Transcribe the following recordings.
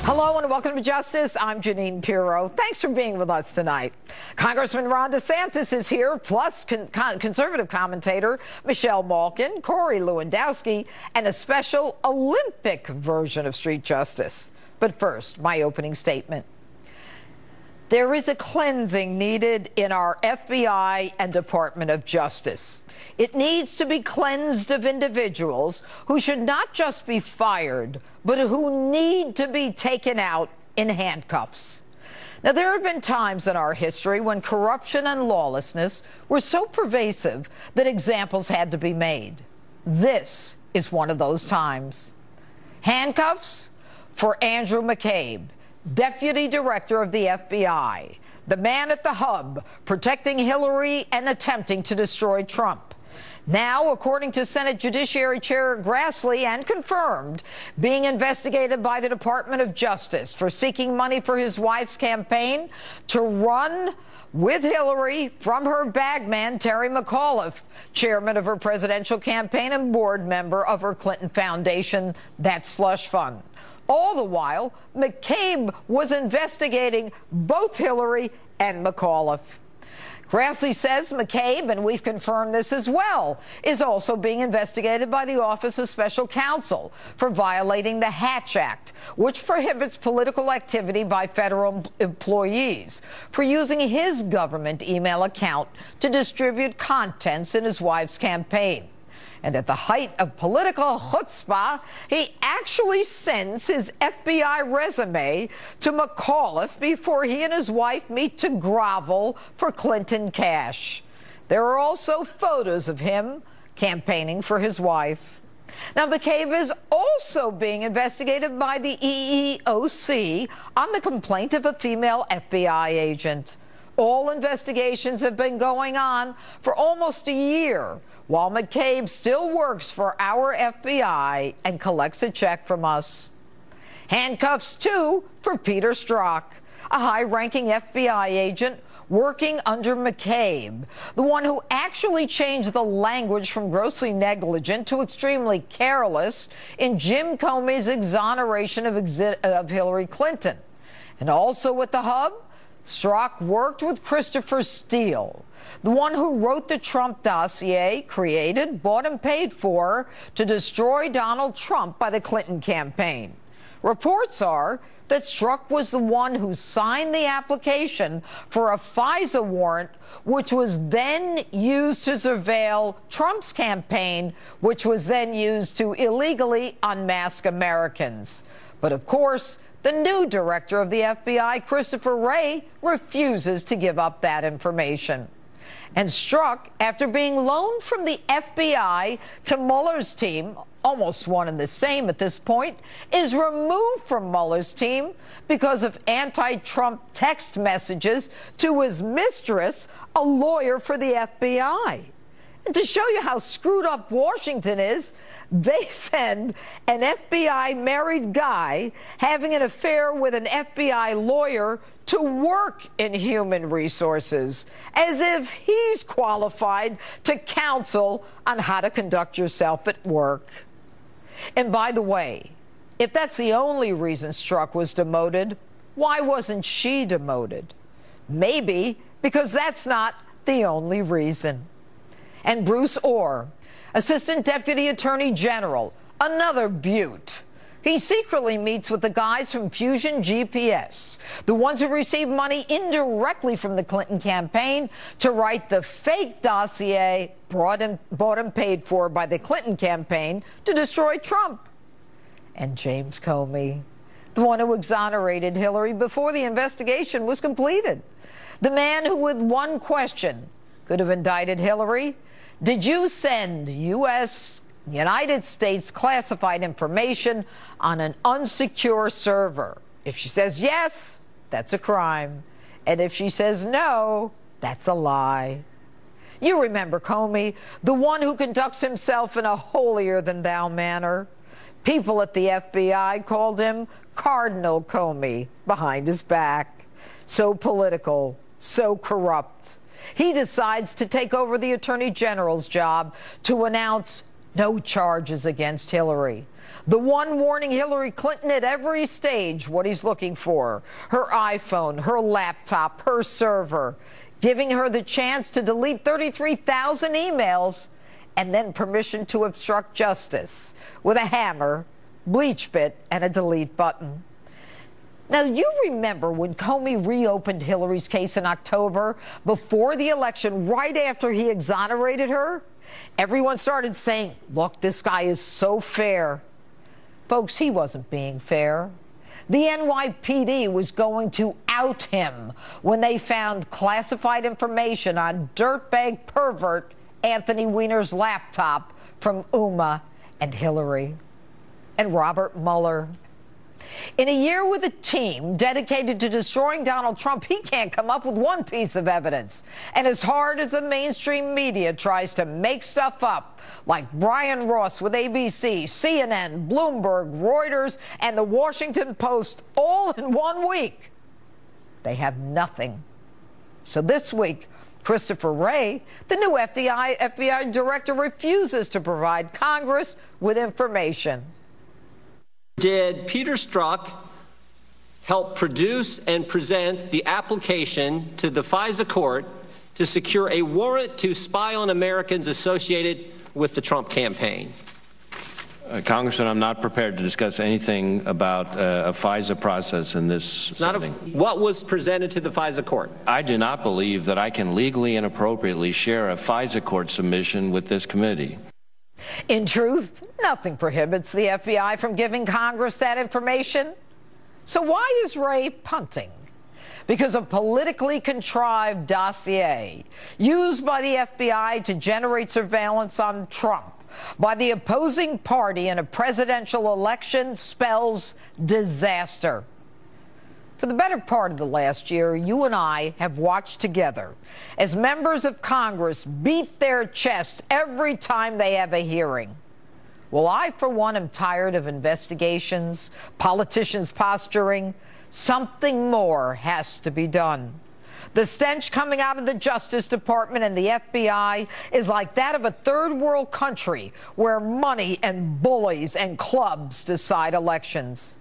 Hello and welcome to Justice. I'm Jeanine Pirro. Thanks for being with us tonight. Congressman Ron DeSantis is here, plus conservative commentator Michelle Malkin, Corey Lewandowski, and a special Olympic version of Street Justice. But first, my opening statement. There is a cleansing needed in our FBI and Department of Justice. It needs to be cleansed of individuals who should not just be fired, but who need to be taken out in handcuffs. Now, there have been times in our history when corruption and lawlessness were so pervasive that examples had to be made. This is one of those times. Handcuffs for Andrew McCabe, Deputy Director of the FBI, the man at the hub protecting Hillary and attempting to destroy Trump. Now, according to Senate Judiciary Chair Grassley, and confirmed, being investigated by the Department of Justice for seeking money for his wife's campaign to run with Hillary from her bagman, Terry McAuliffe, chairman of her presidential campaign and board member of her Clinton Foundation, that slush fund. All the while, McCabe was investigating both Hillary and McAuliffe. Grassley says McCabe, and we've confirmed this as well, is also being investigated by the Office of Special Counsel for violating the Hatch Act, which prohibits political activity by federal employees, for using his government email account to distribute contents in his wife's campaign. And at the height of political chutzpah, he actually sends his FBI resume to McAuliffe before he and his wife meet to grovel for Clinton cash. There are also photos of him campaigning for his wife. Now, McCabe is also being investigated by the EEOC on the complaint of a female FBI agent. All investigations have been going on for almost a year, while McCabe still works for our FBI and collects a check from us. Handcuffs, too, for Peter Strzok, a high-ranking FBI agent working under McCabe, the one who actually changed the language from grossly negligent to extremely careless in Jim Comey's exoneration of Hillary Clinton. And also at the hub, Strzok worked with Christopher Steele, the one who wrote the Trump dossier, created, bought, and paid for to destroy Donald Trump by the Clinton campaign. Reports are that Strzok was the one who signed the application for a FISA warrant, which was then used to surveil Trump's campaign, which was then used to illegally unmask Americans. But of course, the new director of the FBI, Christopher Wray, refuses to give up that information. And Strzok, after being loaned from the FBI to Mueller's team, almost one and the same at this point, is removed from Mueller's team because of anti-Trump text messages to his mistress, a lawyer for the FBI. And to show you how screwed up Washington is, they send an FBI married guy having an affair with an FBI lawyer to work in human resources, as if he's qualified to counsel on how to conduct yourself at work. And by the way, if that's the only reason Strzok was demoted, why wasn't she demoted? Maybe because that's not the only reason. And Bruce Orr, Assistant Deputy Attorney General, another beaut. He secretly meets with the guys from Fusion GPS, the ones who received money indirectly from the Clinton campaign to write the fake dossier bought and paid for by the Clinton campaign to destroy Trump. And James Comey, the one who exonerated Hillary before the investigation was completed. The man who, with one question, could have indicted Hillary. Did you send United States classified information on an unsecure server? If she says yes, that's a crime. And if she says no, that's a lie. You remember Comey, the one who conducts himself in a holier-than-thou manner. People at the FBI called him Cardinal Comey behind his back. So political, so corrupt. He decides to take over the Attorney General's job to announce No charges against Hillary. The one warning Hillary Clinton at every stage what he's looking for: her iPhone, her laptop, her server, giving her the chance to delete 33,000 emails and then permission to obstruct justice with a hammer, bleach bit, and a delete button. Now, you remember when Comey reopened Hillary's case in October before the election, right after he exonerated her? Everyone started saying, look, this guy is so fair. Folks, he wasn't being fair. The NYPD was going to out him when they found classified information on dirtbag pervert Anthony Weiner's laptop from Uma and Hillary and Robert Mueller. In a year with a team dedicated to destroying Donald Trump, he can't come up with one piece of evidence. And as hard as the mainstream media tries to make stuff up, like Brian Ross with ABC, CNN, Bloomberg, Reuters, and the Washington Post all in 1 week, they have nothing. So this week, Christopher Wray, the new FBI director, refuses to provide Congress with information. Did Peter Strzok help produce and present the application to the FISA court to secure a warrant to spy on Americans associated with the Trump campaign? Congressman, I'm not prepared to discuss anything about a FISA process in this setting. What was presented to the FISA court? I do not believe that I can legally and appropriately share a FISA court submission with this committee. In truth, nothing prohibits the FBI from giving Congress that information. So why is Wray punting? Because a politically contrived dossier used by the FBI to generate surveillance on Trump by the opposing party in a presidential election spells disaster. For the better part of the last year, you and I have watched together as members of Congress beat their chest every time they have a hearing. Well, I, for one, am tired of investigations, politicians posturing. Something more has to be done. The stench coming out of the Justice Department and the FBI is like that of a third world country where money and bullies and clubs decide elections.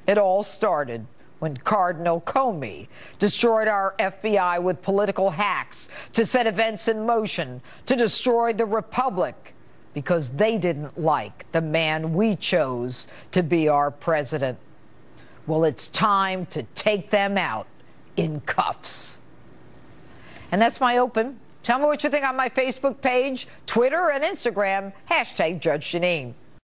It all started when Cardinal Comey destroyed our FBI with political hacks to set events in motion to destroy the Republic because they didn't like the man we chose to be our president. Well, it's time to take them out in cuffs. And that's my open. Tell me what you think on my Facebook page, Twitter, and Instagram, #Judge Jeanine.